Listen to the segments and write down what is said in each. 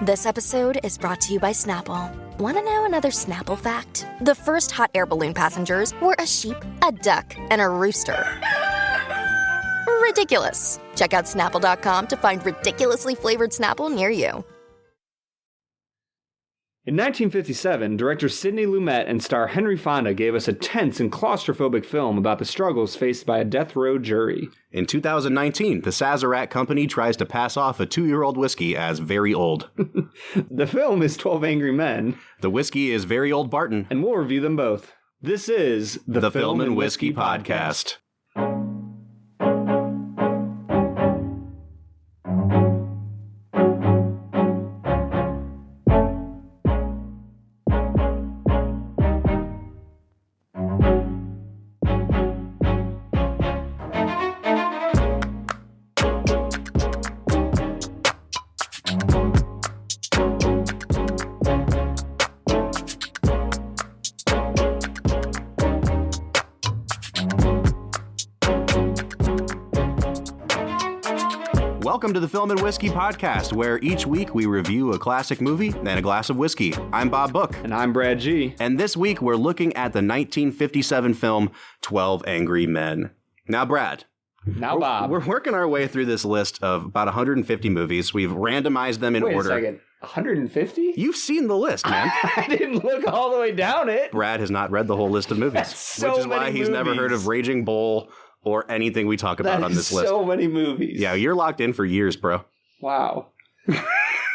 This episode is brought to you by Snapple. Want to know another Snapple fact? The first hot air balloon passengers were a sheep, a duck, and a rooster. Ridiculous. Check out Snapple.com to find ridiculously flavored Snapple near you. In 1957, director Sidney Lumet and star Henry Fonda gave us a tense and claustrophobic film about the struggles faced by a death row jury. In 2019, the Sazerac Company tries to pass off a 2-year-old whiskey as very old. The film is 12 Angry Men. The whiskey is Very Old Barton. And we'll review them both. This is the Film and Whiskey Podcast. Welcome to the Film and Whiskey Podcast, where each week we review a classic movie and a glass of whiskey. I'm Bob Book. And I'm Brad G. And this week we're looking at the 1957 film 12 Angry Men. Now, Brad. Now, Bob. We're working our way through this list of about 150 movies. We've randomized them in order. Wait a second. 150? You've seen the list, man. I didn't look all the way down it. Brad has not read the whole list of movies, So which is why he's never heard of Raging Bull or anything we talk about on this list. So many movies. Yeah, you're locked in for years, bro. Wow.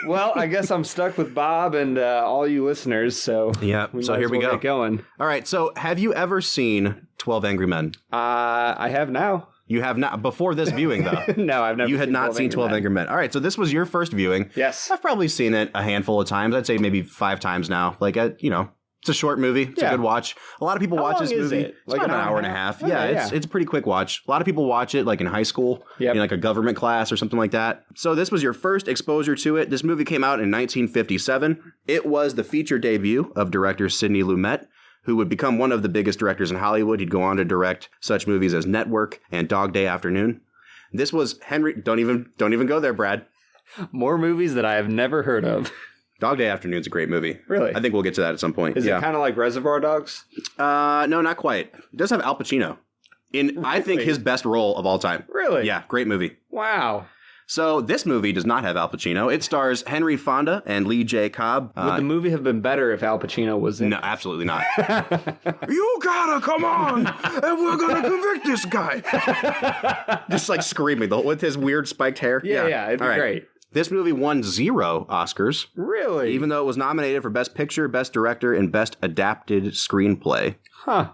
Well, I guess I'm stuck with Bob and all you listeners, so yeah. So here we go. Get going. All right. So have you ever seen 12 Angry Men? I have now. You have not before this viewing, though. No, I've never. You had not seen 12 Angry Men. All right. So this was your first viewing. Yes. I've probably seen it a handful of times. I'd say maybe 5 times now. Like, it's a short movie. It's a good watch. A lot of people watch this movie. It? It's about an hour and a half. Okay, yeah, it's a pretty quick watch. A lot of people watch it like in high school, in like a government class or something like that. So this was your first exposure to it. This movie came out in 1957. It was the feature debut of director Sidney Lumet, who would become one of the biggest directors in Hollywood. He'd go on to direct such movies as Network and Dog Day Afternoon. This was Henry. Don't even go there, Brad. More movies that I have never heard of. Dog Day Afternoon's a great movie. Really? I think we'll get to that at some point. Is it kind of like Reservoir Dogs? No, not quite. It does have Al Pacino in, I think, his best role of all time. Really? Yeah, great movie. Wow. So this movie does not have Al Pacino. It stars Henry Fonda and Lee J. Cobb. Would the movie have been better if Al Pacino was in it? No, absolutely not. You gotta come on, and we're gonna convict this guy. Just like screaming with his weird spiked hair. Yeah, it'd be great. This movie won 0 Oscars. Really? Even though it was nominated for Best Picture, Best Director, and Best Adapted Screenplay. Huh.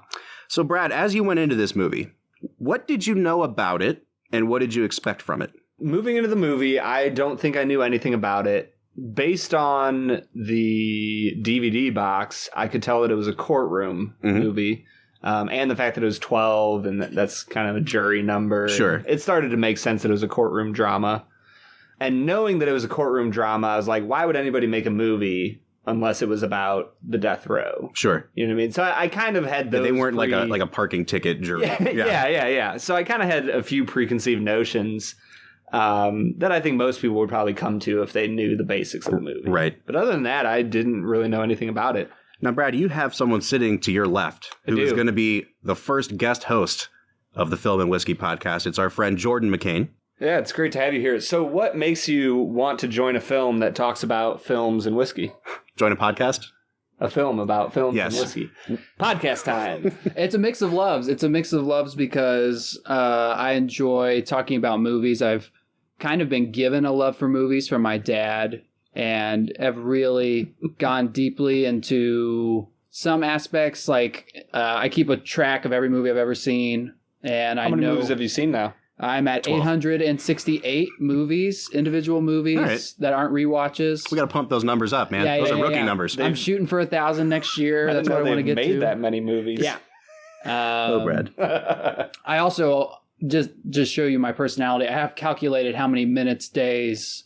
So, Brad, as you went into this movie, what did you know about it, and what did you expect from it? Moving into the movie, I don't think I knew anything about it. Based on the DVD box, I could tell that it was a courtroom movie. And the fact that it was 12, and that's kind of a jury number. Sure. It started to make sense that it was a courtroom drama. And knowing that it was a courtroom drama, I was like, why would anybody make a movie unless it was about the death row? Sure. You know what I mean? So I kind of had those. They weren't like a parking ticket jury. Yeah. So I kind of had a few preconceived notions that I think most people would probably come to if they knew the basics of the movie. Right. But other than that, I didn't really know anything about it. Now, Brad, you have someone sitting to your left who is going to be the first guest host of the Film and Whiskey Podcast. It's our friend Jordan McCain. Yeah, it's great to have you here. So what makes you want to join a film that talks about films and whiskey? Join a podcast? A film about films and whiskey. Podcast time. It's a mix of loves. It's a mix of loves because I enjoy talking about movies. I've kind of been given a love for movies from my dad and have really gone deeply into some aspects. Like I keep a track of every movie I've ever seen. And How many movies have you seen now? I'm at 12. 868 movies, individual movies that aren't rewatches. We got to pump those numbers up, man. Those are rookie numbers. I'm shooting for 1,000 next year. That's what I want to get to. Made that many movies. Yeah. Brad. I also just show you my personality. I have calculated how many minutes, days,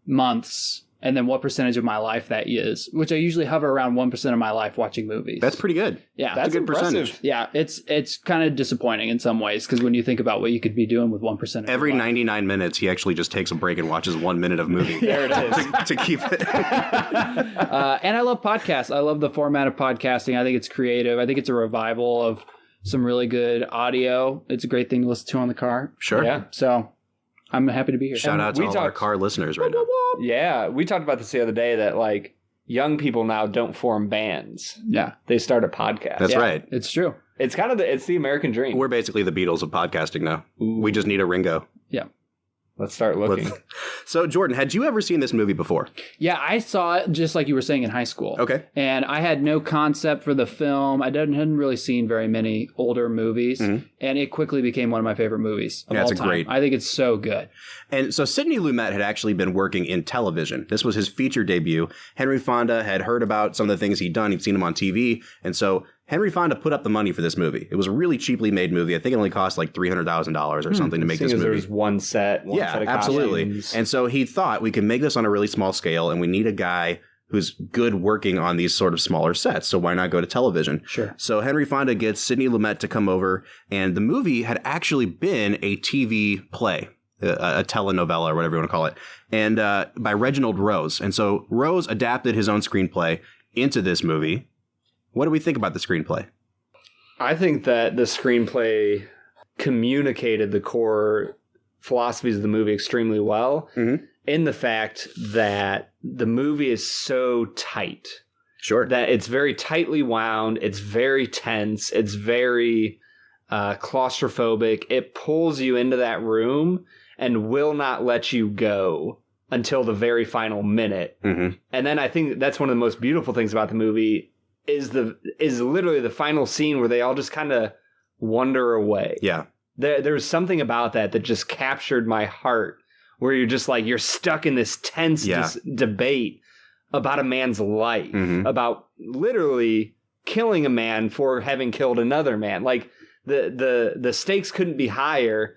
months, and then what percentage of my life that is, which I usually hover around 1% of my life watching movies. That's pretty good. Yeah. That's a good percentage. Yeah, it's kind of disappointing in some ways, because when you think about what you could be doing with 1% of every 99 minutes, he actually just takes a break and watches 1 minute of movie. There it is. to keep it. And I love podcasts. I love the format of podcasting. I think it's creative. I think it's a revival of some really good audio. It's a great thing to listen to on the car. Sure. Yeah. So I'm happy to be here. Shout out to all our car listeners right now. Yeah, we talked about this the other day that like young people now don't form bands. Yeah. They start a podcast. That's right. It's true. It's kind of it's the American dream. We're basically the Beatles of podcasting now. Ooh. We just need a Ringo. Yeah. Let's start looking. So, Jordan, had you ever seen this movie before? Yeah, I saw it just like you were saying in high school. Okay. And I had no concept for the film. I hadn't really seen very many older movies. Mm-hmm. And it quickly became one of my favorite movies of all time. Great. I think it's so good. And so Sidney Lumet had actually been working in television. This was his feature debut. Henry Fonda had heard about some of the things he'd done. He'd seen him on TV. And so Henry Fonda put up the money for this movie. It was a really cheaply made movie. I think it only cost like $300,000 or something to make this movie. There was one set of absolutely. costumes. And so he thought we can make this on a really small scale, and we need a guy who's good working on these sort of smaller sets. So why not go to television? Sure. So Henry Fonda gets Sidney Lumet to come over, and the movie had actually been a TV play, a telenovela or whatever you want to call it, and by Reginald Rose. And so Rose adapted his own screenplay into this movie. What do we think about the screenplay? I think that the screenplay communicated the core philosophies of the movie extremely well, in the fact that the movie is so tight. Sure. That it's very tightly wound. It's very tense. It's very claustrophobic. It pulls you into that room and will not let you go until the very final minute. Mm-hmm. And then I think that's one of the most beautiful things about the movie is literally the final scene where they all just kind of wander away. Yeah. There's something about that just captured my heart, where you're just like, you're stuck in this tense debate about a man's life, about literally killing a man for having killed another man. Like the stakes couldn't be higher,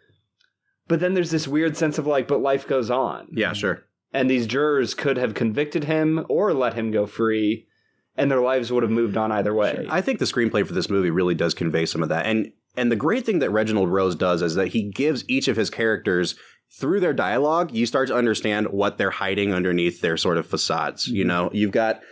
but then there's this weird sense of like, but life goes on. Yeah, sure. And these jurors could have convicted him or let him go free, and their lives would have moved on either way. Sure. I think the screenplay for this movie really does convey some of that. And the great thing that Reginald Rose does is that he gives each of his characters, through their dialogue, you start to understand what they're hiding underneath their sort of facades. Mm-hmm. You know, you've got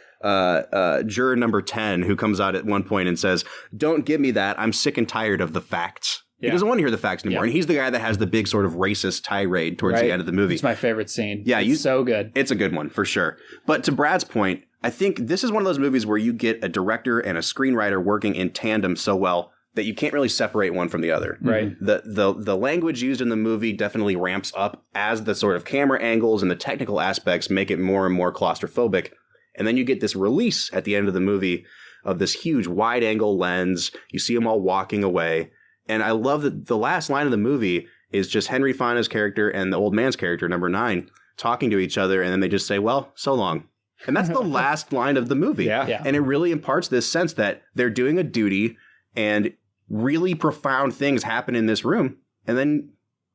juror number 10 who comes out at one point and says, "Don't give me that. I'm sick and tired of the facts." Yeah. He doesn't want to hear the facts anymore. Yeah. And he's the guy that has the big sort of racist tirade towards the end of the movie. It's my favorite scene. Yeah, it's so good. It's a good one, for sure. But to Brad's point, I think this is one of those movies where you get a director and a screenwriter working in tandem so well that you can't really separate one from the other. Right. The language used in the movie definitely ramps up as the sort of camera angles and the technical aspects make it more and more claustrophobic. And then you get this release at the end of the movie of this huge wide angle lens. You see them all walking away. And I love that the last line of the movie is just Henry Fonda's character and the old man's character, number 9, talking to each other. And then they just say, "Well, so long." And that's the last line of the movie. Yeah. And it really imparts this sense that they're doing a duty and really profound things happen in this room. And then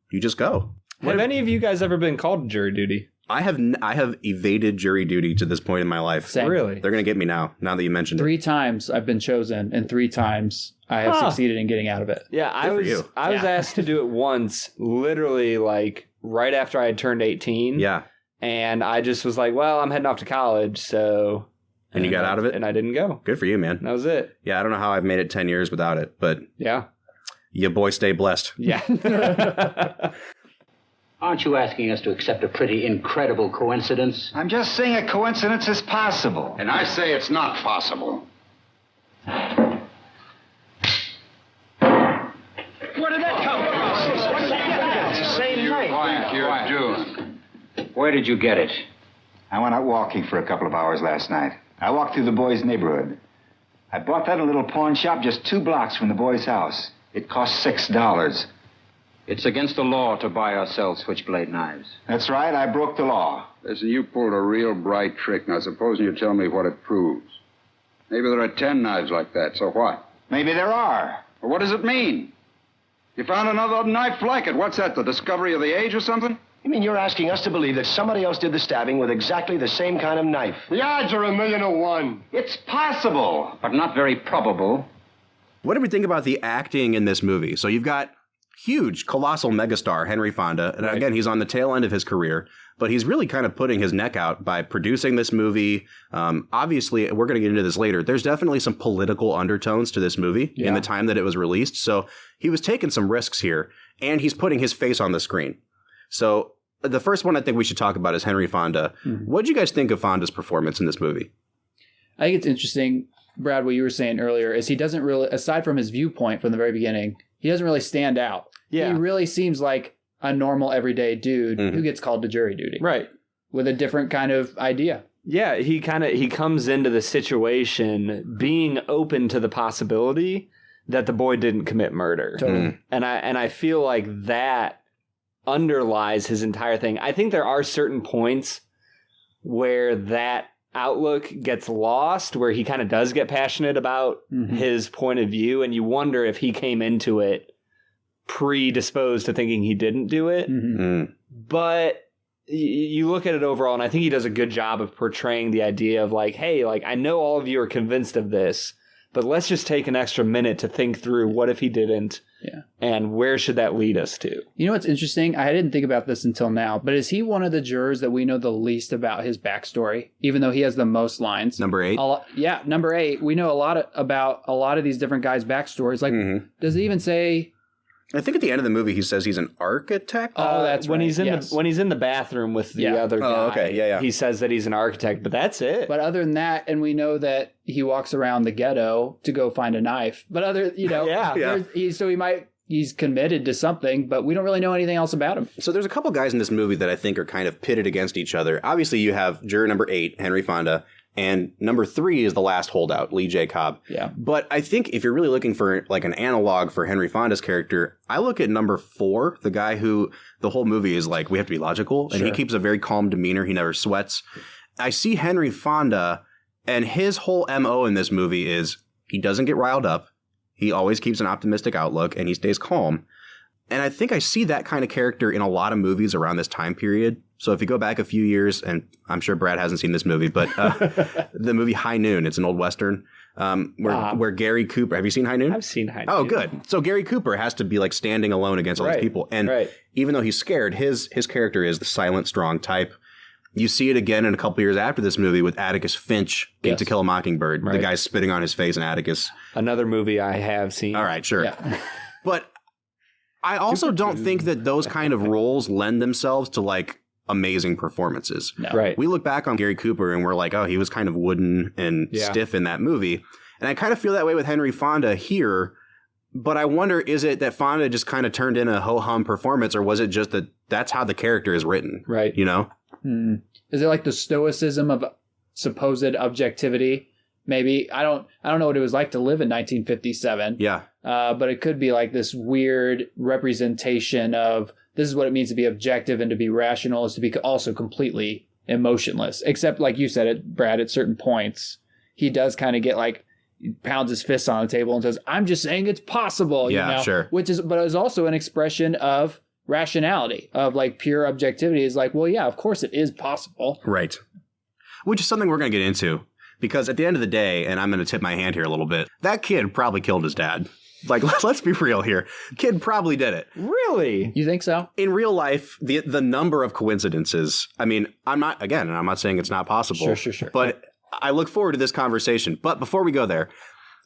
you just go. Have any of you guys ever been called to jury duty? I have evaded jury duty to this point in my life. Same. Really? They're going to get me now that you mentioned it. 3 times I've been chosen, and 3 times I have succeeded in getting out of it. Yeah, I was asked to do it once, literally like right after I had turned 18. Yeah. And I just was like, well, I'm heading off to college, so... And you got out of it? And I didn't go. Good for you, man. That was it. Yeah, I don't know how I've made it 10 years without it, but... Yeah. You boy stay blessed. Yeah. Aren't you asking us to accept a pretty incredible coincidence? I'm just saying a coincidence is possible. And I say it's not possible. Where did that come from? It's the same night. You're doing. Where did you get it? I went out walking for a couple of hours last night. I walked through the boy's neighborhood. I bought that at a little pawn shop just 2 blocks from the boy's house. It cost $6. It's against the law to buy or sell switchblade knives. That's right, I broke the law. Listen, you pulled a real bright trick. Now, supposing you tell me what it proves. Maybe there are 10 knives like that, so what? Maybe there are. Well, what does it mean? You found another knife like it. What's that, the discovery of the age or something? You mean you're asking us to believe that somebody else did the stabbing with exactly the same kind of knife? The odds are 1,000,000 to 1. It's possible, but not very probable. What do we think about the acting in this movie? So you've got huge, colossal megastar Henry Fonda. And again, he's on the tail end of his career, but he's really kind of putting his neck out by producing this movie. Obviously, we're going to get into this later. There's definitely some political undertones to this movie in the time that it was released. So he was taking some risks here, and he's putting his face on the screen. So the first one I think we should talk about is Henry Fonda. What did you guys think of Fonda's performance in this movie? I think it's interesting, Brad, what you were saying earlier is he doesn't really, aside from his viewpoint from the very beginning, he doesn't really stand out. Yeah. He really seems like a normal, everyday dude who gets called to jury duty. Right. With a different kind of idea. Yeah, he comes into the situation being open to the possibility that the boy didn't commit murder. Totally. And I feel like that underlies his entire thing. I think there are certain points where that outlook gets lost, where he kind of does get passionate about his point of view, and you wonder if he came into it predisposed to thinking he didn't do it. But you look at it overall, and I think he does a good job of portraying the idea of like, hey, like, I know all of you are convinced of this, but let's just take an extra minute to think through what if he didn't, and where should that lead us to? You know what's interesting? I didn't think about this until now, but is he one of the jurors that we know the least about his backstory, even though he has the most lines? Number 8? Yeah, number 8. We know about a lot of these different guys' backstories. Like, does he even say... I think at the end of the movie he says he's an architect. Oh, that's when right. he's in the bathroom with the other guy. Oh, okay. Yeah. He says that he's an architect, but that's it. But other than that, and we know that he walks around the ghetto to go find a knife. But he's committed to something, but we don't really know anything else about him. So there's a couple guys in this movie that I think are kind of pitted against each other. Obviously, you have juror number 8, Henry Fonda, and number 3 is the last holdout, Lee J. Cobb. Yeah. But I think if you're really looking for like an analog for Henry Fonda's character, I look at number 4, the guy who the whole movie is like, we have to be logical, and he keeps a very calm demeanor. He never sweats. I see Henry Fonda, and his whole MO in this movie is he doesn't get riled up. He always keeps an optimistic outlook, and he stays calm. And I think I see that kind of character in a lot of movies around this time period. So if you go back a few years, and I'm sure Brad hasn't seen this movie, but the movie High Noon, it's an old Western, where Gary Cooper, have you seen High Noon? I've seen High Noon. Oh, good. So Gary Cooper has to be like standing alone against all these people. And even though he's scared, his character is the silent, strong type. You see it again in a couple years after this movie with Atticus Finch in To Kill a Mockingbird. The guy's spitting on his face, and Atticus. Another movie I have seen. All right, sure. Yeah. But I also don't think that those kind of roles lend themselves to like amazing performances. No. Right. We look back on Gary Cooper and we're like, oh, he was kind of wooden and stiff in that movie. And I kind of feel that way with Henry Fonda here. But I wonder, is it that Fonda just kind of turned in a ho-hum performance, or was it just that that's how the character is written? Right. You know? Is it like the stoicism of supposed objectivity? Maybe. I don't know what it was like to live in 1957. Yeah. But it could be like this weird representation of this is what it means to be objective and to be rational is to be also completely emotionless. Except, like you said, Brad, at certain points, he does kind of get like, pounds his fists on the table and says, I'm just saying it's possible. Yeah, you know? sure. But it's also an expression of rationality, of like pure objectivity. Is like, well, yeah, of course it is possible. Right. Which is something we're going to get into. Because at the end of the day, and I'm going to tip my hand here a little bit, that kid probably killed his dad. Like, let's be real here. Kid probably did it. Really? You think so? In real life, the number of coincidences, I mean, I'm not saying it's not possible. Sure. But I look forward to this conversation. But before we go there,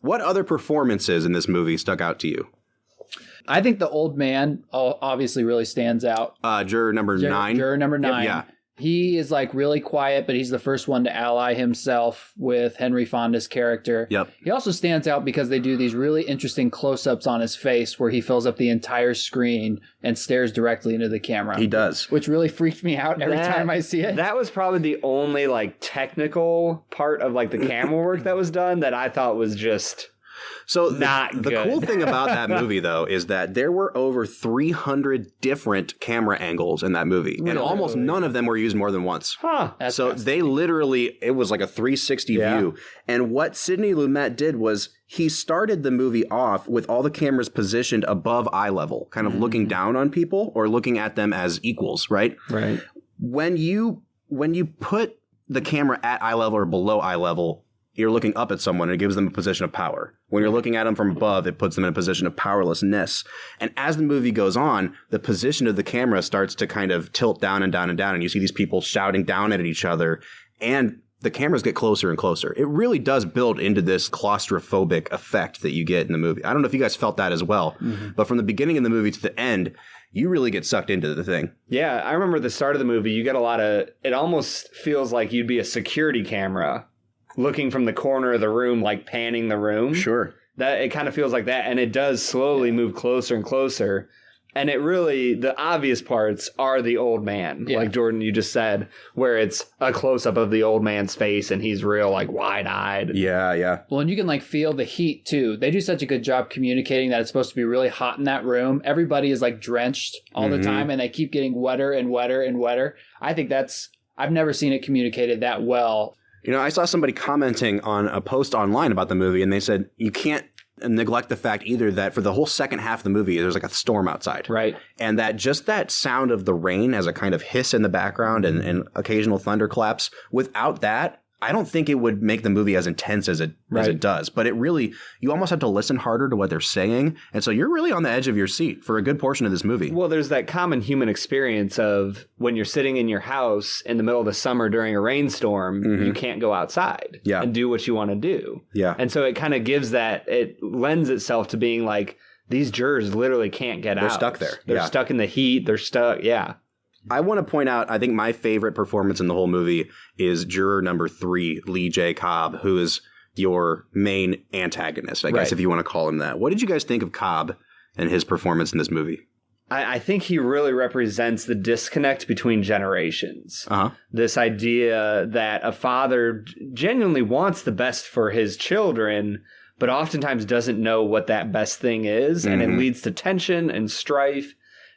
what other performances in this movie stuck out to you? I think the old man obviously really stands out. Juror number 9. Juror number 9. Yeah. He is like really quiet, but he's the first one to ally himself with Henry Fonda's character. Yep. He also stands out because they do these really interesting close-ups on his face where he fills up the entire screen and stares directly into the camera. He does. Which really freaked me out every time I see it. That was probably the only like technical part of like the camera work that was done that I thought was just So Not the good. cool thing about that movie, though, is that there were over 300 different camera angles in that movie, and almost none of them were used more than once. Huh. So they literally, it was like a 360 view. And what Sidney Lumet did was he started the movie off with all the cameras positioned above eye level, kind of looking down on people or looking at them as equals, right? Right. When you put the camera at eye level or below eye level, you're looking up at someone and it gives them a position of power. When you're looking at them from above, it puts them in a position of powerlessness. And as the movie goes on, the position of the camera starts to kind of tilt down and down and down. And you see these people shouting down at each other. And the cameras get closer and closer. It really does build into this claustrophobic effect that you get in the movie. I don't know if you guys felt that as well. But from the beginning of the movie to the end, you really get sucked into the thing. Yeah, I remember the start of the movie, you get a lot of, it almost feels like you'd be a security camera looking from the corner of the room, like panning the room. Sure. That it kind of feels like that, and it does slowly move closer and closer. And it really, the obvious parts are the old man, like Jordan, you just said, where it's a close-up of the old man's face and he's real, like, wide-eyed. Yeah, yeah. Well, and you can, like, feel the heat, too. They do such a good job communicating that it's supposed to be really hot in that room. Everybody is, like, drenched all the time, and they keep getting wetter and wetter and wetter. I think I've never seen it communicated that well. You know, I saw somebody commenting on a post online about the movie, and they said you can't neglect the fact either that for the whole second half of the movie, there's like a storm outside. Right. And that just that sound of the rain as a kind of hiss in the background and occasional thunderclaps, without that, I don't think it would make the movie as intense as it does. But it really, you almost have to listen harder to what they're saying. And so you're really on the edge of your seat for a good portion of this movie. Well, there's that common human experience of when you're sitting in your house in the middle of the summer during a rainstorm, you can't go outside and do what you want to do. Yeah. And so it kind of gives that, it lends itself to being like, these jurors literally can't get out. They're stuck there. They're stuck in the heat. They're stuck. Yeah. I want to point out, I think my favorite performance in the whole movie is juror number 3, Lee J. Cobb, who is your main antagonist, I guess, if you want to call him that. What did you guys think of Cobb and his performance in this movie? I think he really represents the disconnect between generations. This idea that a father genuinely wants the best for his children, but oftentimes doesn't know what that best thing is. And it leads to tension and strife,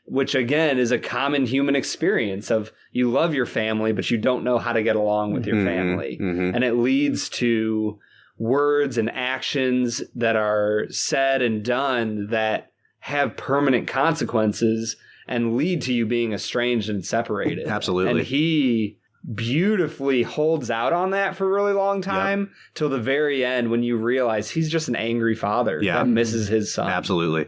which again is a common human experience of you love your family, but you don't know how to get along with your family. And it leads to words and actions that are said and done that have permanent consequences and lead to you being estranged and separated. Absolutely. And he beautifully holds out on that for a really long time till the very end when you realize he's just an angry father that misses his son. Absolutely.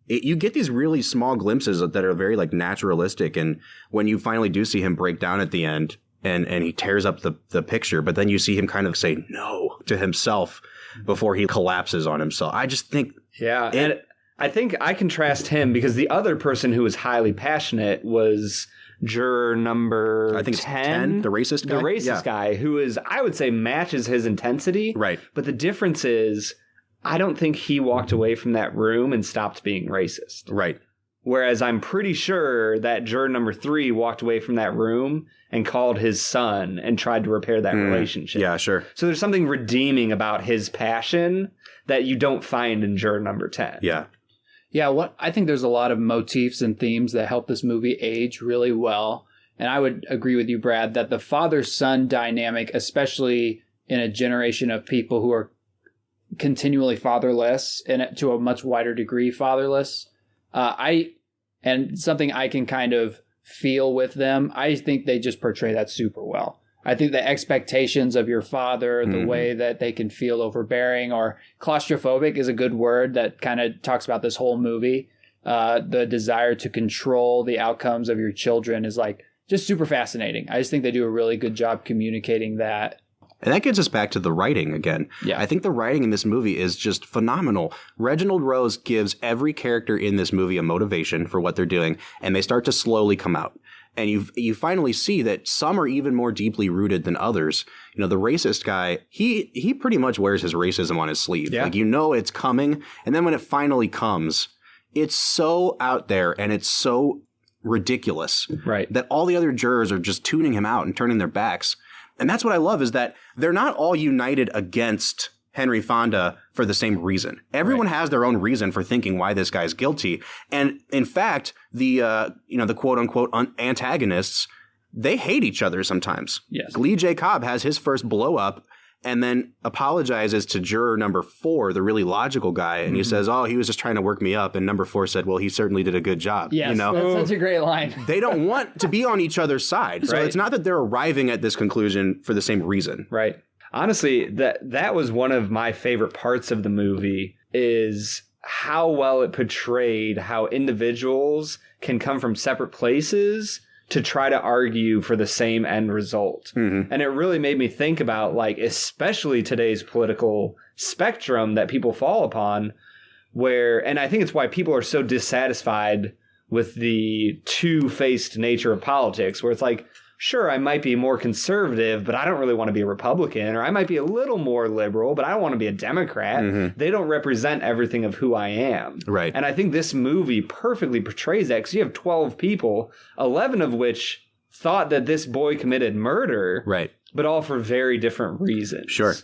You get these really small glimpses that are very like naturalistic. And when you finally do see him break down at the end and he tears up the picture, but then you see him kind of say no to himself before he collapses on himself. I just think. Yeah. And I think I contrast him because the other person who was highly passionate was juror number I think 10, the racist guy. The racist guy who is, I would say, matches his intensity. Right. But the difference is, I don't think he walked away from that room and stopped being racist. Right. Whereas I'm pretty sure that juror number 3 walked away from that room and called his son and tried to repair that relationship. Yeah, sure. So there's something redeeming about his passion that you don't find in juror number 10. Yeah. Yeah, I think there's a lot of motifs and themes that help this movie age really well. And I would agree with you, Brad, that the father-son dynamic, especially in a generation of people who are continually fatherless and to a much wider degree fatherless, and something I can kind of feel with them, I think they just portray that super well. I think the expectations of your father, the way that they can feel overbearing or claustrophobic is a good word that kind of talks about this whole movie. The desire to control the outcomes of your children is like just super fascinating. I just think they do a really good job communicating that. And that gets us back to the writing again. Yeah. I think the writing in this movie is just phenomenal. Reginald Rose gives every character in this movie a motivation for what they're doing, and they start to slowly come out. And you finally see that some are even more deeply rooted than others. You know, the racist guy, he pretty much wears his racism on his sleeve. Yeah. Like, you know it's coming, and then when it finally comes, it's so out there and it's so ridiculous that all the other jurors are just tuning him out and turning their backs. And that's what I love, is that they're not all united against Henry Fonda for the same reason. Everyone has their own reason for thinking why this guy's guilty. And in fact, the quote unquote antagonists, they hate each other sometimes. Yes. Lee J. Cobb has his first blow up and then apologizes to juror number 4, the really logical guy. And he says, he was just trying to work me up. And number 4 said, well, he certainly did a good job. Yes, that's such a great line. They don't want to be on each other's side. So it's not that they're arriving at this conclusion for the same reason. Right. Honestly, that was one of my favorite parts of the movie, is how well it portrayed how individuals can come from separate places to try to argue for the same end result. Mm-hmm. And it really made me think about, like, especially today's political spectrum that people fall upon, and I think it's why people are so dissatisfied with the two-faced nature of politics, where it's like, sure, I might be more conservative, but I don't really want to be a Republican, or I might be a little more liberal, but I don't want to be a Democrat. Mm-hmm. They don't represent everything of who I am. Right. And I think this movie perfectly portrays that, because you have 12 people, 11 of which thought that this boy committed murder, right, but all for very different reasons. Sure.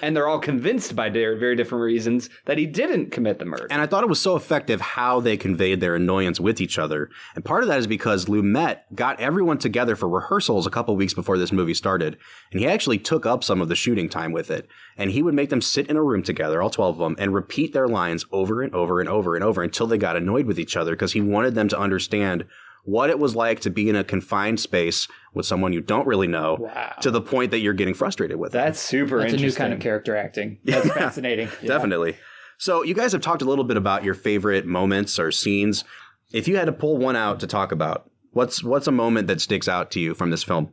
And they're all convinced by very different reasons that he didn't commit the murder. And I thought it was so effective how they conveyed their annoyance with each other. And part of that is because Lumet got everyone together for rehearsals a couple weeks before this movie started. And he actually took up some of the shooting time with it. And he would make them sit in a room together, all 12 of them, and repeat their lines over and over and over and over until they got annoyed with each other, because he wanted them to understand what it was like to be in a confined space with someone you don't really know, to the point that you're getting frustrated with them. That's super interesting. That's a new kind of character acting. That's fascinating. Definitely. So you guys have talked a little bit about your favorite moments or scenes. If you had to pull one out to talk about, what's a moment that sticks out to you from this film?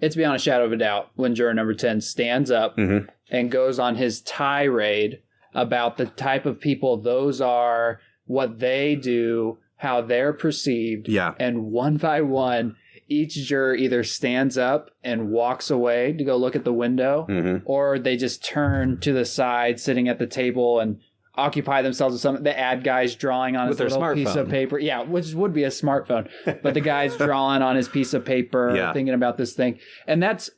It's beyond a shadow of a doubt when juror number 10 stands up and goes on his tirade about the type of people those are, what they do, how they're perceived. Yeah. And one by one, each juror either stands up and walks away to go look at the window, or they just turn to the side, sitting at the table, and occupy themselves with some. The ad guy's drawing on his little piece of paper. Yeah, which would be a smartphone. But the guy's drawing on his piece of paper, thinking about this thing. And that's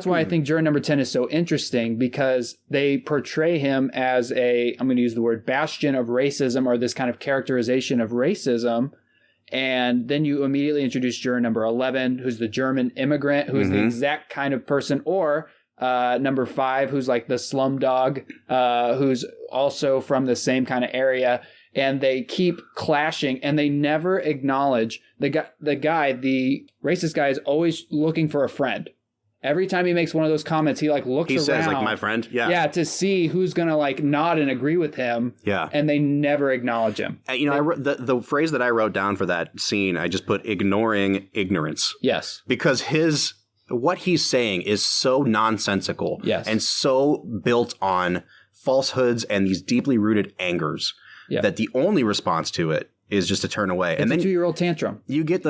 why I think juror number 10 is so interesting, because they portray him as I'm going to use the word bastion of racism, or this kind of characterization of racism. And then you immediately introduce juror number 11, who's the German immigrant, who's the exact kind of person, or number 5, who's like the slumdog, who's also from the same kind of area. And they keep clashing, and they never acknowledge the racist guy is always looking for a friend. Every time he makes one of those comments, he looks around. He says, like, my friend? Yeah. Yeah, to see who's going to, nod and agree with him. Yeah. And they never acknowledge him. I wrote, the phrase that I wrote down for that scene, I just put ignoring ignorance. Yes. Because what he's saying is so nonsensical. Yes. And so built on falsehoods and these deeply rooted angers that the only response to it is just to turn away. It's a 2-year-old tantrum. You get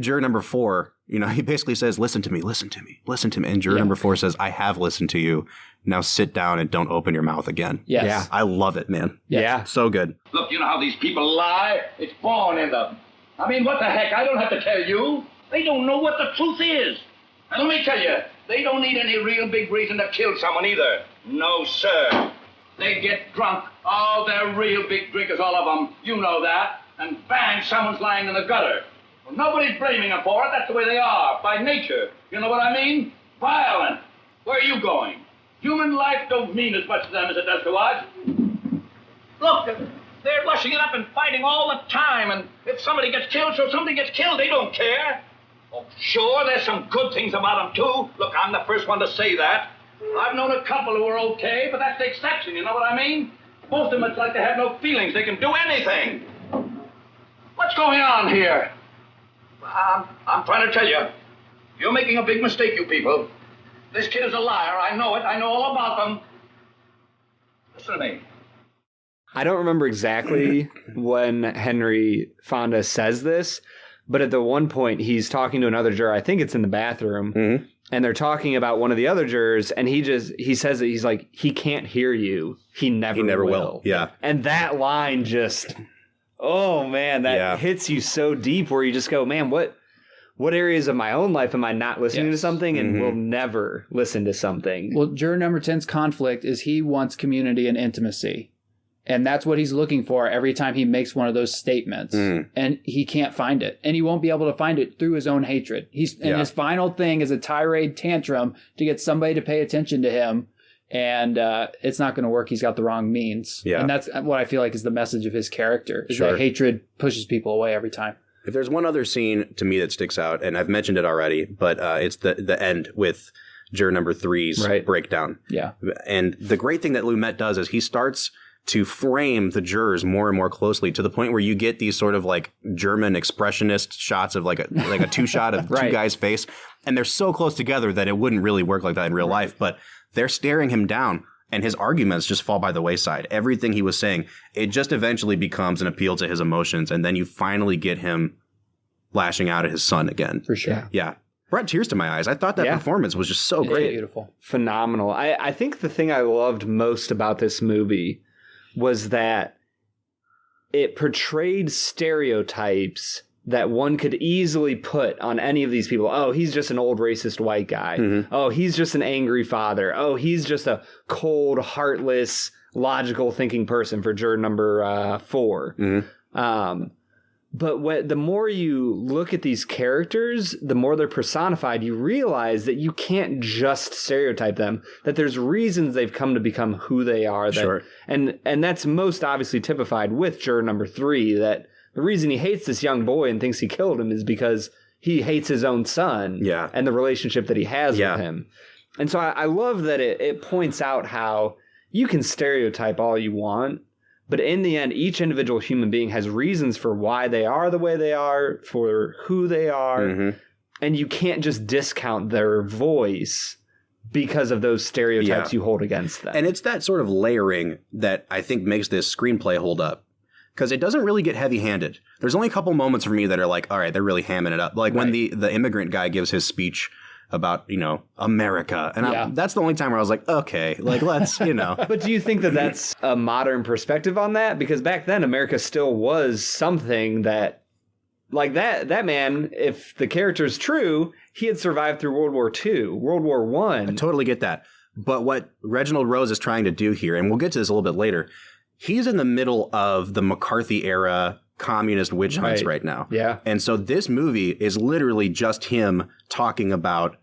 juror number 4. He basically says, listen to me, listen to me, listen to me. And juror number 4 says, I have listened to you. Now sit down and don't open your mouth again. Yes. Yeah. I love it, man. Yes. Yeah. So good. Look, you know how these people lie? It's born in them. I mean, what the heck? I don't have to tell you. They don't know what the truth is. And let me tell you, they don't need any real big reason to kill someone either. No, sir. They get drunk. Oh, they're real big drinkers, all of them. You know that. And bang, someone's lying in the gutter. Well, nobody's blaming them for it. That's the way they are, by nature. You know what I mean? Violent. Where are you going? Human life don't mean as much to them as it does to us. Look, they're rushing it up and fighting all the time. And if somebody gets killed, they don't care. Oh, sure, there's some good things about them, too. Look, I'm the first one to say that. I've known a couple who were okay, but that's the exception, you know what I mean? Most of them, it's like they have no feelings. They can do anything. What's going on here? I'm trying to tell you. You're making a big mistake, you people. This kid is a liar. I know it. I know all about them. Listen to me. I don't remember exactly when Henry Fonda says this, but at the one point he's talking to another juror. I think it's in the bathroom. And they're talking about one of the other jurors, and he says that he's like, he can't hear you. He never will. Yeah. And that line just... Oh, man, that hits you so deep where you just go, man, what what areas of my own life am I not listening to something and will never listen to something? Well, juror number 10's conflict is he wants community and intimacy. And that's what he's looking for every time he makes one of those statements. And he can't find it. And he won't be able to find it through his own hatred. And his final thing is a tirade tantrum to get somebody to pay attention to him. And it's not going to work. He's got the wrong means. Yeah. And that's what I feel like is the message of his character, is that hatred pushes people away every time. If there's one other scene to me that sticks out, and I've mentioned it already, but it's the end with juror number 3's breakdown. Yeah. And the great thing that Lumet does is he starts to frame the jurors more and more closely to the point where you get these sort of like German expressionist shots of like a two shot of two guys' face. And they're so close together that it wouldn't really work like that in real life. But they're staring him down and his arguments just fall by the wayside. Everything he was saying, it just eventually becomes an appeal to his emotions. And then you finally get him lashing out at his son again. For sure. Yeah. Brought tears to my eyes. I thought that performance was just so great. Beautiful. Phenomenal. I think the thing I loved most about this movie was that it portrayed stereotypes that one could easily put on any of these people. Oh, he's just an old racist white guy. Oh, he's just an angry father. Oh, he's just a cold, heartless, logical thinking person for juror number 4. But the more you look at these characters, the more they're personified, you realize that you can't just stereotype them, that there's reasons they've come to become who they are. And that's most obviously typified with juror number 3, that the reason he hates this young boy and thinks he killed him is because he hates his own son and the relationship that he has with him. And so I love that it points out how you can stereotype all you want, but in the end, each individual human being has reasons for why they are the way they are, for who they are. And you can't just discount their voice because of those stereotypes you hold against them. And it's that sort of layering that I think makes this screenplay hold up. Because it doesn't really get heavy-handed. There's only a couple moments for me that are like, all right, they're really hamming it up. Like when the immigrant guy gives his speech about, America. And that's the only time where I was like, okay, like let's, But do you think that that's a modern perspective on that? Because back then, America still was something that, like that man, if the character's true, he had survived through World War II, World War I. I totally get that. But what Reginald Rose is trying to do here, and we'll get to this a little bit later, he's in the middle of the McCarthy era communist witch hunts right now. Yeah. And so this movie is literally just him talking about,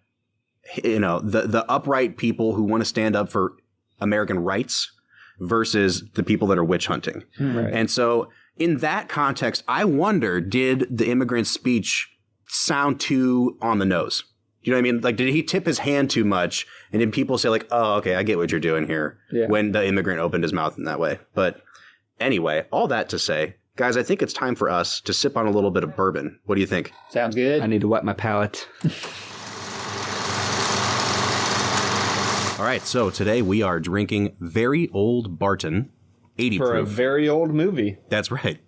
the upright people who want to stand up for American rights versus the people that are witch hunting. And so in that context, I wonder, did the immigrant's speech sound too on the nose? You know what I mean? Like, did he tip his hand too much? And did people say like, oh, okay, I get what you're doing here when the immigrant opened his mouth in that way? But anyway, all that to say, guys, I think it's time for us to sip on a little bit of bourbon. What do you think? Sounds good. I need to wet my palate. All right, so today we are drinking Very Old Barton, 80 For proof. a very old movie. That's right.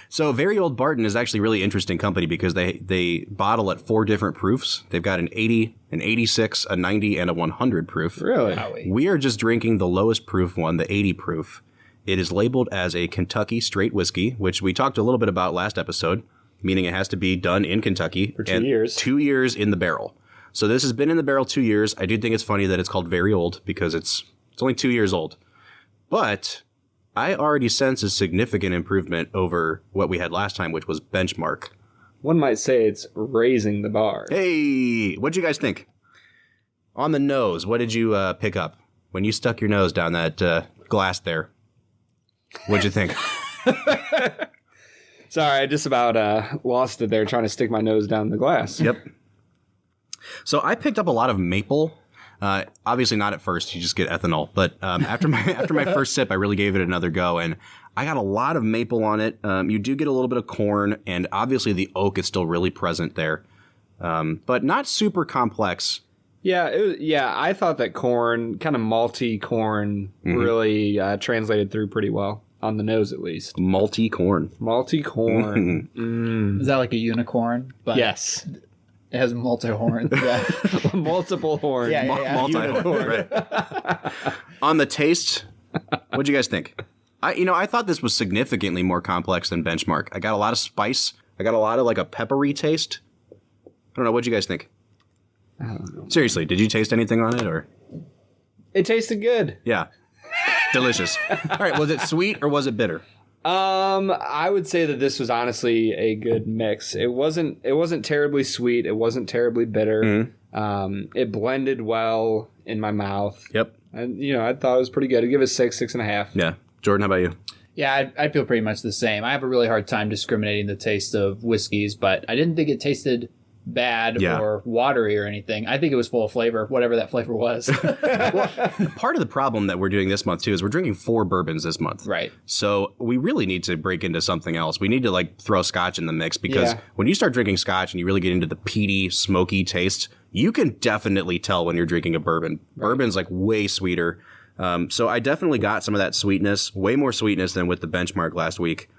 So Very Old Barton is actually a really interesting company because they bottle at 4 different proofs. They've got an 80, an 86, a 90, and a 100 proof. Really? We are just drinking the lowest proof one, the 80 proof. It is labeled as a Kentucky straight whiskey, which we talked a little bit about last episode, meaning it has to be done in Kentucky. For 2 years. 2 years in the barrel. So this has been in the barrel 2 years. I do think it's funny that it's called Very Old because it's only 2 years old. But I already sense a significant improvement over what we had last time, which was Benchmark. One might say it's raising the bar. Hey, what'd you guys think? On the nose, what did you pick up when you stuck your nose down that glass there? What'd you think? Sorry, I just about lost it there trying to stick my nose down the glass. Yep. So I picked up a lot of maple. Obviously not at first, you just get ethanol. But after my first sip, I really gave it another go, and I got a lot of maple on it. You do get a little bit of corn, and obviously the oak is still really present there, but not super complex. Yeah, I thought that corn, kind of malty corn, really translated through pretty well on the nose, at least. Malty corn. Is that like a unicorn? But yes. It has multi-horns. Yeah. Multiple horns. Multi-horn. Right. On the taste, what'd you guys think? I thought this was significantly more complex than Benchmark. I got a lot of spice. I got a lot of like a peppery taste. I don't know. What'd you guys think? I don't know. Seriously, did you taste anything on it, or? It tasted good. Yeah. Delicious. All right. Was it sweet or was it bitter? I would say that this was honestly a good mix. It wasn't terribly sweet. It wasn't terribly bitter. Mm-hmm. It blended well in my mouth. Yep. And, I thought it was pretty good. I'd give it 6.5. Yeah. Jordan, how about you? Yeah, I feel pretty much the same. I have a really hard time discriminating the taste of whiskeys, but I didn't think it tasted bad or watery or anything. I think it was full of flavor, whatever that flavor was. Well, part of the problem that we're doing this month too is we're drinking 4 bourbons this month. Right. So we really need to break into something else. We need to throw scotch in the mix because when you start drinking scotch and you really get into the peaty, smoky taste, you can definitely tell when you're drinking a bourbon. Right. Bourbon's way sweeter. So I definitely got some of that sweetness, way more sweetness than with the benchmark last week.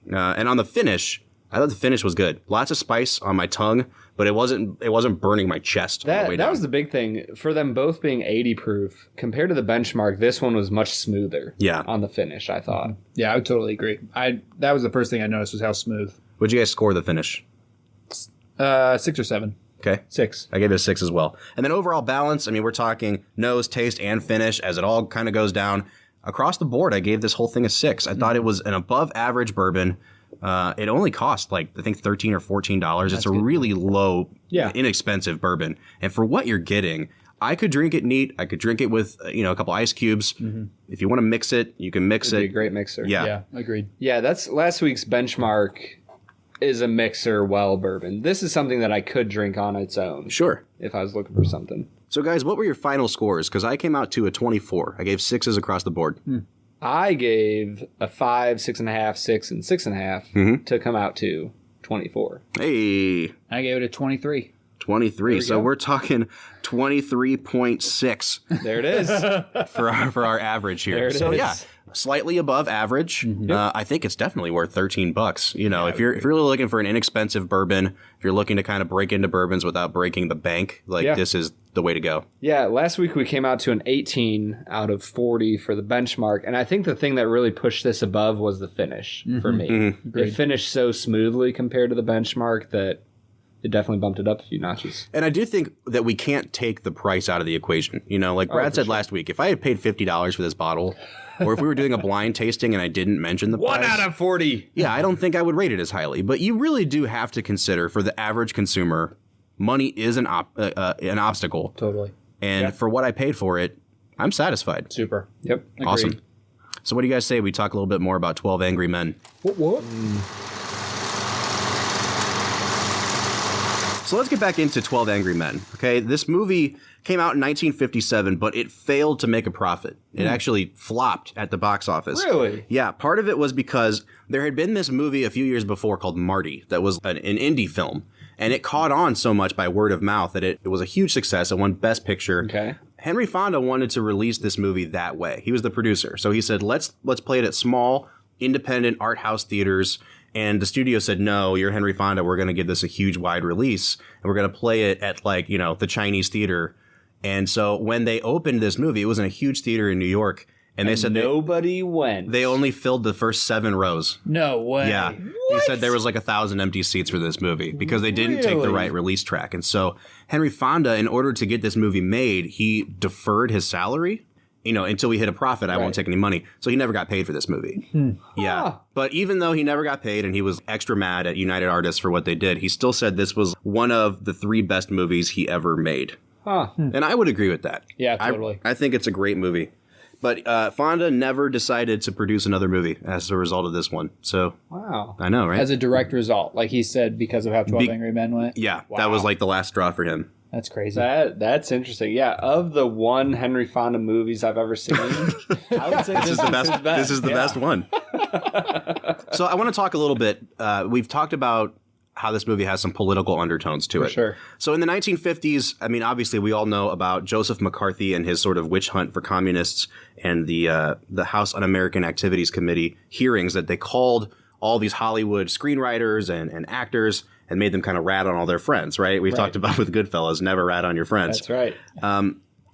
And on the finish, I thought the finish was good. Lots of spice on my tongue, but it wasn't burning my chest. That was the big thing for them both being 80 proof compared to the benchmark. This one was much smoother. Yeah. On the finish, I thought. Yeah, I would totally agree. That was the first thing I noticed was how smooth. What'd you guys score the finish? 6 or 7. Okay. 6. I gave it a 6 as well. And then overall balance, I mean, we're talking nose, taste, and finish as it all kind of goes down. Across the board, I gave this whole thing a 6. I thought it was an above average bourbon. It only cost I think $13 or $14. It's a really low, inexpensive bourbon. And for what you're getting, I could drink it neat. I could drink it with, a couple ice cubes. Mm-hmm. If you want to mix it, you can mix it. It'd be a great mixer. Yeah, agreed. Yeah, that's last week's benchmark is a mixer bourbon. This is something that I could drink on its own. Sure. If I was looking for something. So guys, what were your final scores? Because I came out to a 24. I gave 6s across the board. I gave a 5, 6.5, 6, and 6.5 to come out to 24. Hey. I gave it a 23. 23. So we're talking 23.6. There it is. for our average here. There it is. Yeah. Slightly above average. I think it's definitely worth $13. If you're really looking for an inexpensive bourbon, if you're looking to kind of break into bourbons without breaking the bank, this is the way to go. Yeah, last week we came out to an 18 out of 40 for the benchmark, and I think the thing that really pushed this above was the finish for me. It finished so smoothly compared to the benchmark that it definitely bumped it up a few notches. And I do think that we can't take the price out of the equation. Like Brad said last week, if I had paid $50 for this bottle, or if we were doing a blind tasting and I didn't mention the price. 1 out of 40. Yeah, I don't think I would rate it as highly. But you really do have to consider, for the average consumer, money is an obstacle. Totally. And for what I paid for it, I'm satisfied. Super. Yep. Agreed. Awesome. So what do you guys say we talk a little bit more about 12 Angry Men? What? So let's get back into 12 Angry Men. Okay, this movie came out in 1957, but it failed to make a profit. It actually flopped at the box office. Really? Yeah, part of it was because there had been this movie a few years before called Marty that was an indie film, and it caught on so much by word of mouth that it was a huge success. It won Best Picture. Okay. Henry Fonda wanted to release this movie that way. He was the producer, so he said, let's play it at small, independent art house theaters. And the studio said, no, you're Henry Fonda. We're going to give this a huge wide release. And we're going to play it at the Chinese theater. And so when they opened this movie, it was in a huge theater in New York. And they said nobody went. They only filled the first 7 rows. No way. Yeah. He said there was 1,000 empty seats for this movie because they didn't take the right release track. And so Henry Fonda, in order to get this movie made, he deferred his salary. Until we hit a profit, I won't take any money. So he never got paid for this movie. Yeah. But even though he never got paid and he was extra mad at United Artists for what they did, he still said this was one of the 3 best movies he ever made. And I would agree with that. Yeah, totally. I think it's a great movie. But Fonda never decided to produce another movie as a result of this one. So, wow. I know, right? As a direct result, like he said, because of how 12 Angry Men went? Yeah, that was the last straw for him. That's crazy. That's interesting. Yeah, of the 1 Henry Fonda movies I've ever seen, I would say this is the best. This is the best one. So I want to talk a little bit. We've talked about how this movie has some political undertones to it. Sure. So in the 1950s, I mean, obviously we all know about Joseph McCarthy and his sort of witch hunt for communists and the House Un-American Activities Committee hearings that they called all these Hollywood screenwriters and actors and made them kind of rat on all their friends, right? We've talked about with Goodfellas, never rat on your friends. That's right.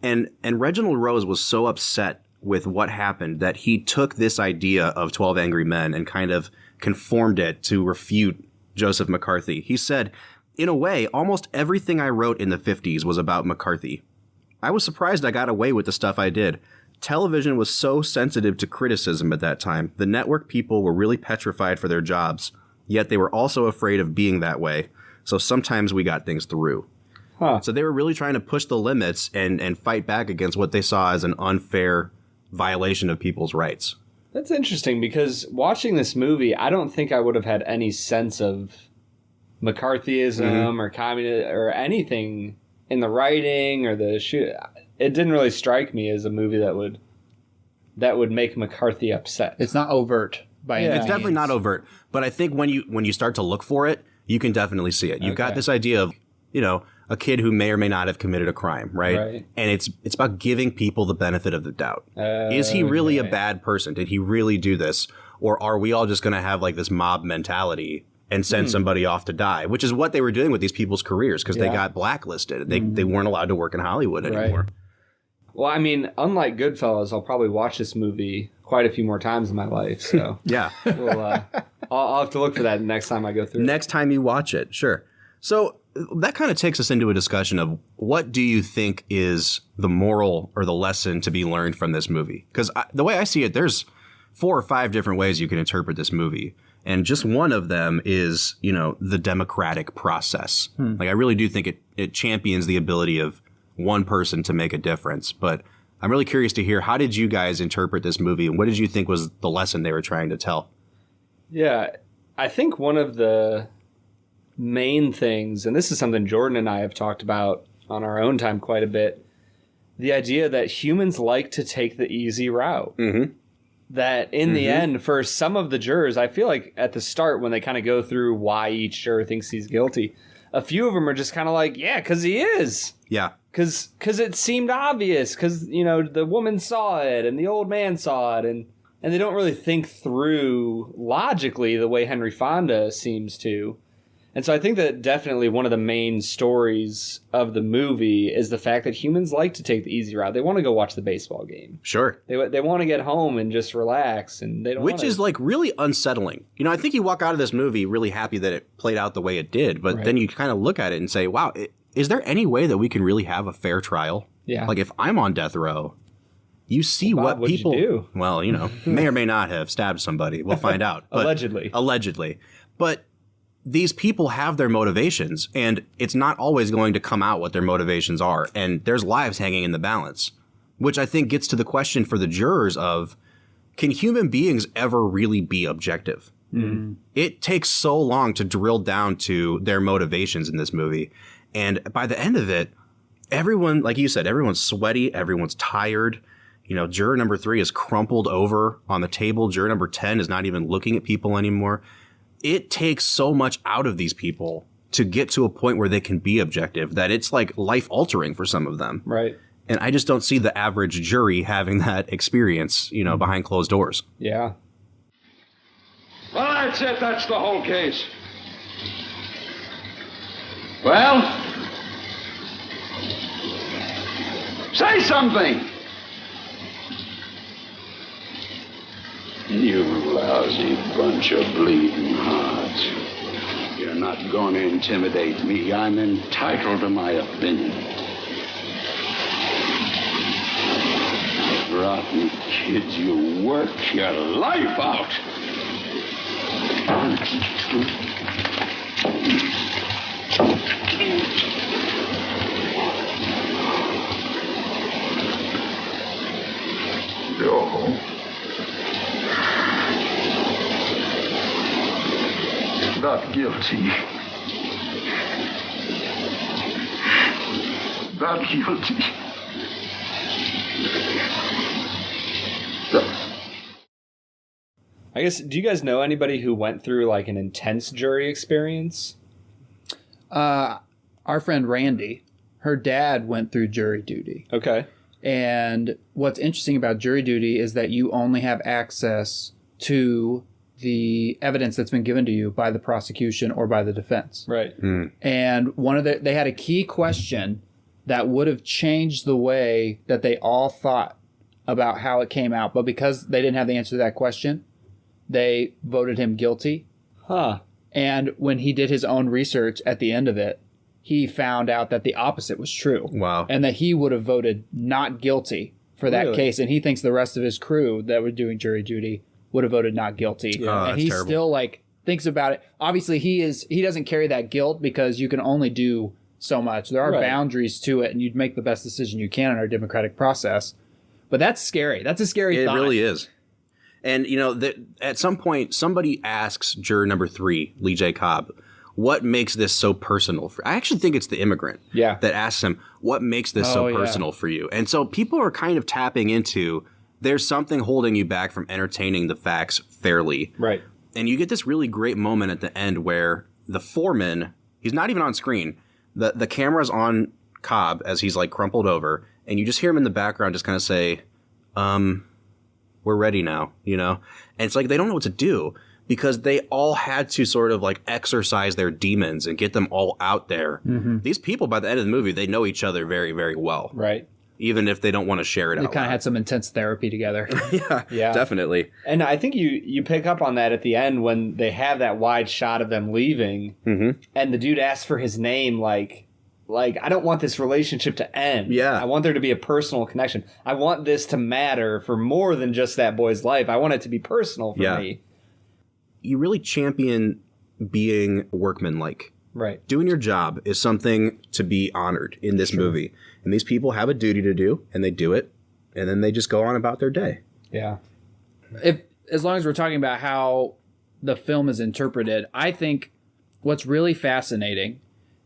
And Reginald Rose was so upset with what happened that he took this idea of 12 Angry Men and kind of conformed it to refute Joseph McCarthy. He said, In a way, almost everything I wrote in the 50s was about McCarthy. I was surprised I got away with the stuff I did. Television was so sensitive to criticism at that time. The network people were really petrified for their jobs, yet they were also afraid of being that way. So sometimes we got things through. So they were really trying to push the limits and fight back against what they saw as an unfair violation of people's rights. That's interesting because watching this movie, I don't think I would have had any sense of McCarthyism or communism or anything in the writing or the shoot. It didn't really strike me as a movie that would make McCarthy upset. It's not overt by any means. It's definitely not overt, but I think when you start to look for it, you can definitely see it. You've got this idea of, a kid who may or may not have committed a crime, right? And it's about giving people the benefit of the doubt. Is he really a bad person? Did he really do this? Or are we all just going to have like this mob mentality and send somebody off to die, which is what they were doing with these people's careers because they got blacklisted. They weren't allowed to work in Hollywood anymore. Right. Well, I mean, unlike Goodfellas, I'll probably watch this movie quite a few more times in my life. So yeah, I'll have to look for that next time I go through. Next time you watch it, sure. So that kind of takes us into a discussion of what do you think is the moral or the lesson to be learned from this movie? Because the way I see it, there's 4 or 5 different ways you can interpret this movie. And just one of them is, the democratic process. Like, I really do think it champions the ability of one person to make a difference. But I'm really curious to hear, how did you guys interpret this movie? And what did you think was the lesson they were trying to tell? Yeah, I think one of the main things, and this is something Jordan and I have talked about on our own time quite a bit, the idea that humans like to take the easy route. That in the end, for some of the jurors, I feel like at the start when they kind of go through why each juror thinks he's guilty, a few of them are just kind of like, yeah, because he is. Yeah. Because it seemed obvious, because, the woman saw it and the old man saw it, and they don't really think through logically the way Henry Fonda seems to. And so I think that definitely one of the main stories of the movie is the fact that humans like to take the easy route. They want to go watch the baseball game. Sure. They want to get home and just relax, and they don't. Which is like really unsettling. I think you walk out of this movie really happy that it played out the way it did, but then you kind of look at it and say, wow, is there any way that we can really have a fair trial? Yeah. Like if I'm on death row, you see Bob, what people you do? Well, may or may not have stabbed somebody. We'll find out. But, Allegedly. But these people have their motivations, and it's not always going to come out what their motivations are. And there's lives hanging in the balance, which I think gets to the question for the jurors of, can human beings ever really be objective? It takes so long to drill down to their motivations in this movie. And by the end of it, everyone, like you said, everyone's sweaty, everyone's tired. Juror number 3 is crumpled over on the table. Juror number 10 is not even looking at people anymore. It takes so much out of these people to get to a point where they can be objective that it's like life altering for some of them. Right. And I just don't see the average jury having that experience, behind closed doors. Yeah. Well, that's it. That's the whole case. Well? Say something! You lousy bunch of bleeding hearts. You're not going to intimidate me. I'm entitled to my opinion. Rotten kids, you work your life out. No. Not guilty. Not guilty. I guess, do you guys know anybody who went through like an intense jury experience? Our friend Randy, her dad went through jury duty. Okay. And what's interesting about jury duty is that you only have access to the evidence that's been given to you by the prosecution or by the defense. Right. And they had a key question that would have changed the way that they all thought about how it came out. But because they didn't have the answer to that question, they voted him guilty. Huh. And when he did his own research at the end of it, he found out that the opposite was true. Wow. And that he would have voted not guilty for that case. And he thinks the rest of his crew that were doing jury duty would have voted not guilty. Yeah. And he still like thinks about it. Obviously, he doesn't carry that guilt because you can only do so much. There are boundaries to it, and you'd make the best decision you can in our democratic process. But that's scary. That's a scary thought. It really is. And, you know, at some point, somebody asks juror number 3, Lee J. Cobb, what makes this so personal? I actually think it's the immigrant that asks him, what makes this so personal for you? And so people are kind of tapping into, there's something holding you back from entertaining the facts fairly. Right. And you get this really great moment at the end where the foreman, he's not even on screen. The camera's on Cobb as he's like crumpled over, and you just hear him in the background just kind of say, we're ready now, you know? And it's like they don't know what to do because they all had to sort of like exercise their demons and get them all out there. Mm-hmm. These people, by the end of the movie, they know each other very, very well. Right. Even if they don't want to share it out loud. They kind of had some intense therapy together. Yeah, definitely. And I think you pick up on that at the end when they have that wide shot of them leaving, and the dude asks for his name like, I don't want this relationship to end. Yeah. I want there to be a personal connection. I want this to matter for more than just that boy's life. I want it to be personal for me. You really champion being workmanlike. Right. Doing your job is something to be honored in this movie. And these people have a duty to do, and they do it, and then they just go on about their day. Yeah. As long as we're talking about how the film is interpreted, I think what's really fascinating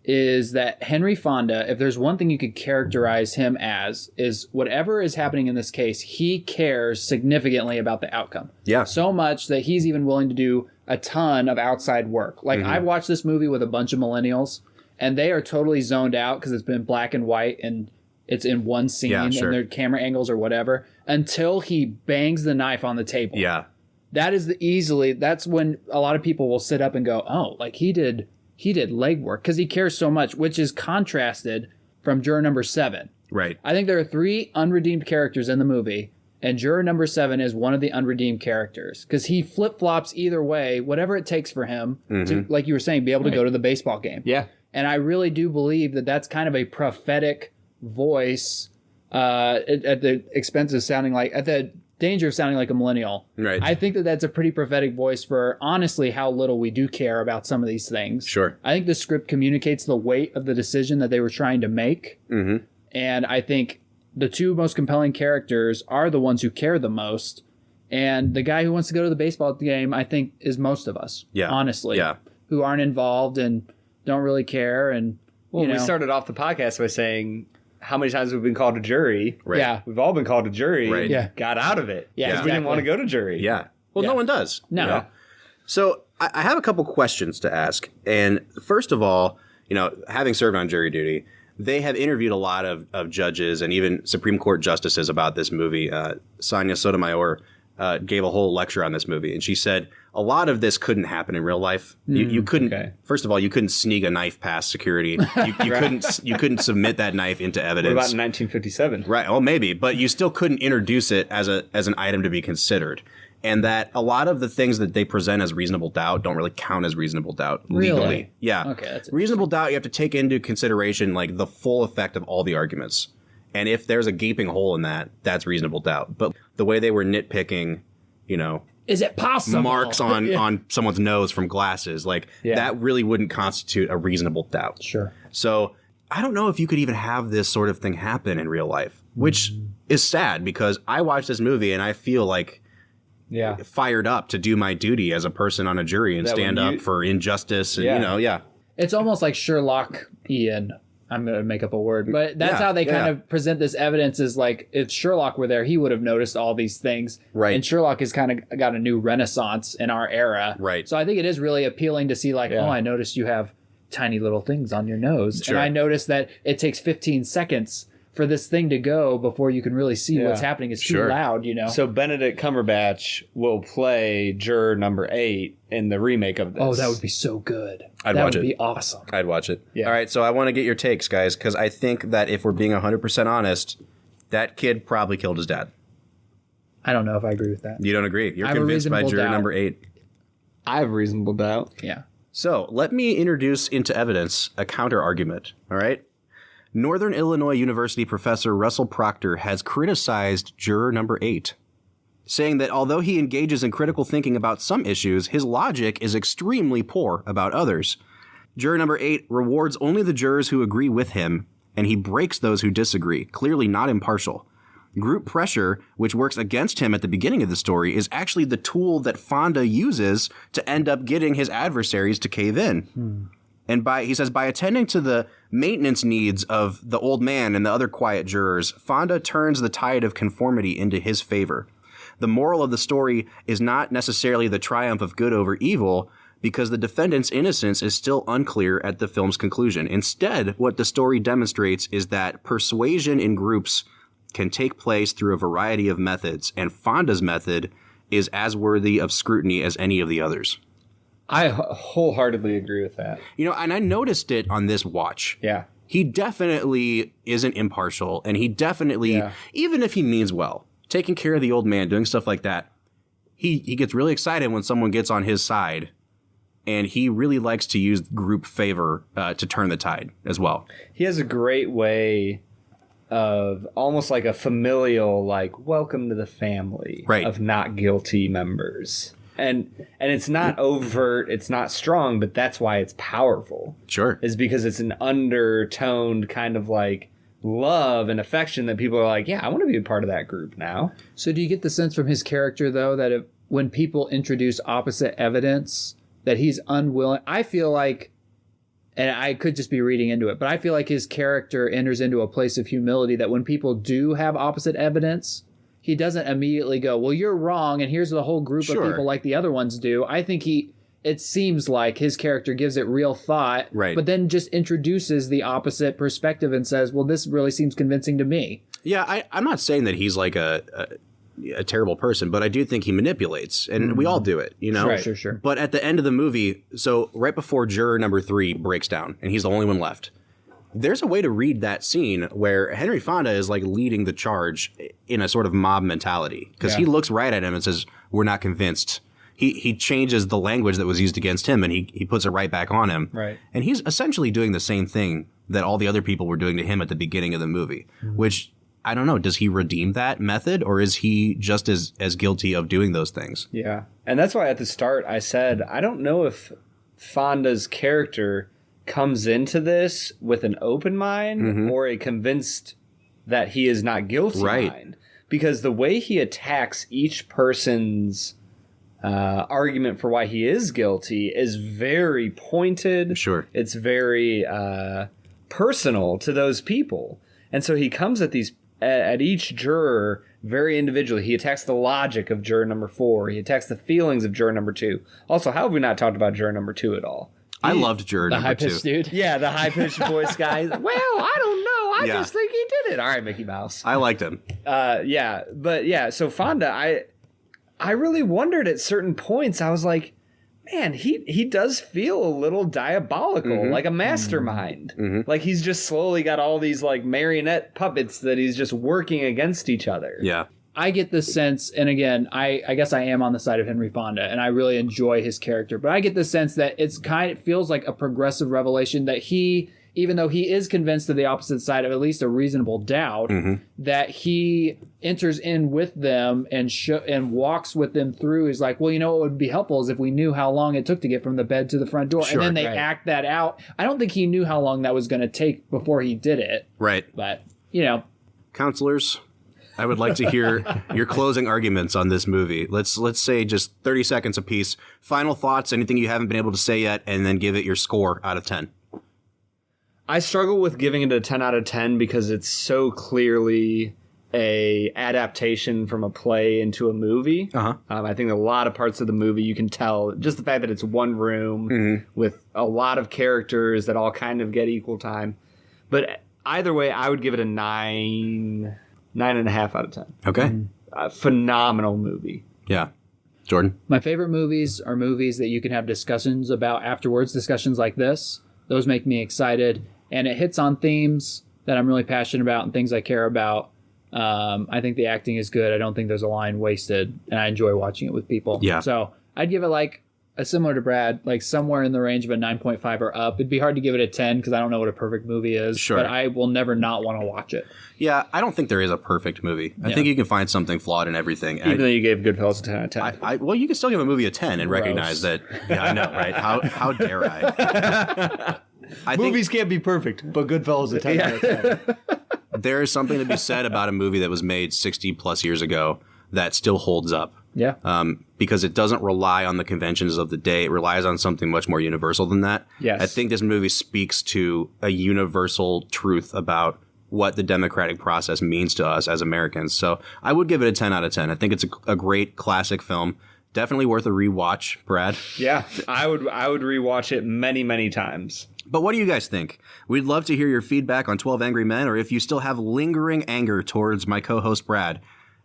is that Henry Fonda, if there's one thing you could characterize him as, is whatever is happening in this case, he cares significantly about the outcome. Yeah. So much that he's even willing to do a ton of outside work. Like, I've watched this movie with a bunch of millennials, and they are totally zoned out because it's been black and white and it's in one scene and their camera angles or whatever, until he bangs the knife on the table. Yeah. That is that's when a lot of people will sit up and go, oh, like he did legwork because he cares so much, which is contrasted from juror number 7. Right. I think there are 3 unredeemed characters in the movie, and juror number 7 is one of the unredeemed characters because he flip-flops either way, whatever it takes for him to, like you were saying, be able to go to the baseball game. Yeah. And I really do believe that that's kind of a prophetic voice at the expense of sounding like, at the danger of sounding like a millennial. Right. I think that that's a pretty prophetic voice for, honestly, how little we do care about some of these things. Sure. I think the script communicates the weight of the decision that they were trying to make. Mm-hmm. And I think the 2 most compelling characters are the ones who care the most. And the guy who wants to go to the baseball game, I think, is most of us. Yeah. Honestly. Yeah. Who aren't involved and don't really care. And, we started off the podcast by saying how many times we've been called to jury. Right. Yeah. We've all been called to jury. Right. And got out of it. Yeah, Because we didn't want to go to jury. Yeah. Well, no one does. No. You know? So I have a couple questions to ask. And first of all, you know, having served on jury duty, they have interviewed a lot of judges and even Supreme Court justices about this movie. Sonia Sotomayor gave a whole lecture on this movie, and she said a lot of this couldn't happen in real life. You couldn't. Okay. First of all, you couldn't sneak a knife past security. You couldn't submit that knife into evidence. What about in 1957? Right. Well, maybe, but you still couldn't introduce it as an item to be considered. And that a lot of the things that they present as reasonable doubt don't really count as reasonable doubt legally. Really? Yeah. Okay, that's reasonable doubt, you have to take into consideration like the full effect of all the arguments. And if there's a gaping hole in that, that's reasonable doubt. But the way they were nitpicking, you know, is it possible? Marks on someone's nose from glasses, like that really wouldn't constitute a reasonable doubt. Sure. So I don't know if you could even have this sort of thing happen in real life, which is sad because I watched this movie and I feel like fired up to do my duty as a person on a jury and stand up for injustice. And, It's almost like Sherlock-ian. I'm going to make up a word, but that's how they kind of present this evidence is like, if Sherlock were there, he would have noticed all these things. Right. And Sherlock has kind of got a new renaissance in our era. Right. So I think it is really appealing to see like, oh, I noticed you have tiny little things on your nose. Sure. And I noticed that it takes 15 seconds for this thing to go before you can really see what's happening. It's too loud, you know? So Benedict Cumberbatch will play juror number 8 in the remake of this. Oh, that would be so good. I'd watch it. That would be awesome. I'd watch it. Yeah. All right, so I want to get your takes, guys, because I think that if we're being 100% honest, that kid probably killed his dad. I don't know if I agree with that. You don't agree? You're I have a convinced by reasonable juror doubt. number 8. I have reasonable doubt. Yeah. So let me introduce into evidence a counter argument. All right. Northern Illinois University professor Russell Proctor has criticized juror number 8, saying that although he engages in critical thinking about some issues, his logic is extremely poor about others. Juror number 8 rewards only the jurors who agree with him, and he breaks those who disagree, clearly not impartial. Group pressure, which works against him at the beginning of the story, is actually the tool that Fonda uses to end up getting his adversaries to cave in. And he says, by attending to the maintenance needs of the old man and the other quiet jurors, Fonda turns the tide of conformity into his favor. The moral of the story is not necessarily the triumph of good over evil, because the defendant's innocence is still unclear at the film's conclusion. Instead, what the story demonstrates is that persuasion in groups can take place through a variety of methods, and Fonda's method is as worthy of scrutiny as any of the others. I wholeheartedly agree with that. And I noticed it on this watch. Yeah. He definitely isn't impartial, and he definitely, even if he means well, taking care of the old man, doing stuff like that, he gets really excited when someone gets on his side, and he really likes to use group favor to turn the tide as well. He has a great way of almost like a familial, like, welcome to the family of not guilty members. And it's not overt, it's not strong, but that's why it's powerful. Sure. Is because it's an undertoned kind of like love and affection that people are like, yeah, I want to be a part of that group now. So do you get the sense from his character, though, that when people introduce opposite evidence, that he's unwilling? I feel like, and I could just be reading into it, but I feel like his character enters into a place of humility that when people do have opposite evidence, he doesn't immediately go, well, you're wrong, and here's the whole group of people like the other ones do. I think it seems like his character gives it real thought, but then just introduces the opposite perspective and says, well, this really seems convincing to me. Yeah, I'm not saying that he's like a terrible person, but I do think he manipulates, and we all do it, Sure. But at the end of the movie, so right before juror number 3 breaks down, and he's the only one left, there's a way to read that scene where Henry Fonda is like leading the charge in a sort of mob mentality, because he looks right at him and says, we're not convinced. He changes the language that was used against him, and he puts it right back on him. Right. And he's essentially doing the same thing that all the other people were doing to him at the beginning of the movie, which, I don't know, does he redeem that method, or is he just as guilty of doing those things? Yeah. And that's why at the start I said, I don't know if Fonda's character comes into this with an open mind or a convinced that he is not guilty mind. Because the way he attacks each person's argument for why he is guilty is very pointed. Sure. It's very personal to those people. And so he comes at each juror very individually. He attacks the logic of juror number 4. He attacks the feelings of juror number 2. Also, how have we not talked about juror number 2 at all? I loved juror number 2. The high-pitched dude? Yeah, the high-pitched voice guy. Well, I don't know. I just think he did it. All right, Mickey Mouse. I liked him. So Fonda, I really wondered at certain points. I was like, man, he does feel a little diabolical, like a mastermind. Like he's just slowly got all these like marionette puppets that he's just working against each other. Yeah. I get the sense, and again, I guess I am on the side of Henry Fonda, and I really enjoy his character, but I get the sense that it feels like a progressive revelation that he, even though he is convinced of the opposite side of at least a reasonable doubt, that he enters in with them and walks with them through. He's like, well, what would be helpful is if we knew how long it took to get from the bed to the front door. Sure, and then they act that out. I don't think he knew how long that was going to take before he did it. Right. But, Counselors, I would like to hear your closing arguments on this movie. Let's say just 30 seconds apiece. Final thoughts, anything you haven't been able to say yet, and then give it your score out of 10. I struggle with giving it a 10 out of 10 because it's so clearly a adaptation from a play into a movie. I think a lot of parts of the movie you can tell, just the fact that it's one room with a lot of characters that all kind of get equal time. But either way, I would give it a 9.5 out of 10. Okay. Phenomenal movie. Yeah. Jordan? My favorite movies are movies that you can have discussions about afterwards, discussions like this. Those make me excited. And it hits on themes that I'm really passionate about and things I care about. I think the acting is good. I don't think there's a line wasted. And I enjoy watching it with people. Yeah. So I'd give it like similar to Brad, like somewhere in the range of a 9.5 or up. It'd be hard to give it a 10 because I don't know what a perfect movie is. Sure. But I will never not want to watch it. Yeah, I don't think there is a perfect movie. I think you can find something flawed in everything. Even though you gave Goodfellas a 10 out of 10. Well, you can still give a movie a 10 and recognize that. Yeah, I know, right? How dare I? Movies can't be perfect, but Goodfellas a 10 out of 10. There is something to be said about a movie that was made 60 plus years ago that still holds up. Yeah. Because it doesn't rely on the conventions of the day. It relies on something much more universal than that. Yes. I think this movie speaks to a universal truth about what the democratic process means to us as Americans. So I would give it a 10 out of 10. I think it's a great classic film. Definitely worth a rewatch, Brad. Yeah, I would rewatch it many, many times. But what do you guys think? We'd love to hear your feedback on 12 Angry Men, or if you still have lingering anger towards my co-host Brad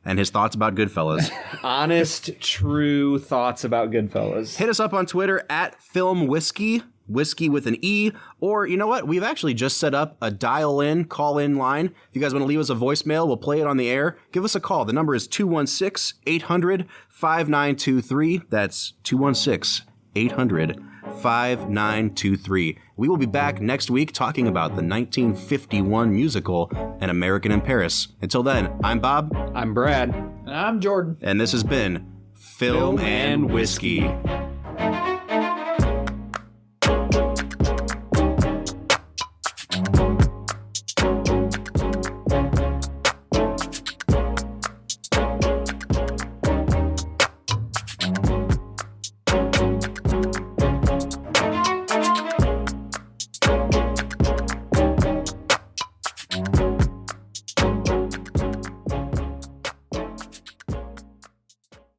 and his thoughts about Goodfellas. Honest, true thoughts about Goodfellas. Hit us up on Twitter at Film Whiskey, whiskey with an E, or you know what? We've actually just set up a dial-in, call-in line. If you guys want to leave us a voicemail, we'll play it on the air. Give us a call. The number is 216-800-5923. That's 216-800-5923. We will be back next week talking about the 1951 musical An American in Paris. Until then, I'm Bob. I'm Brad. And I'm Jordan. And this has been Film and Whiskey.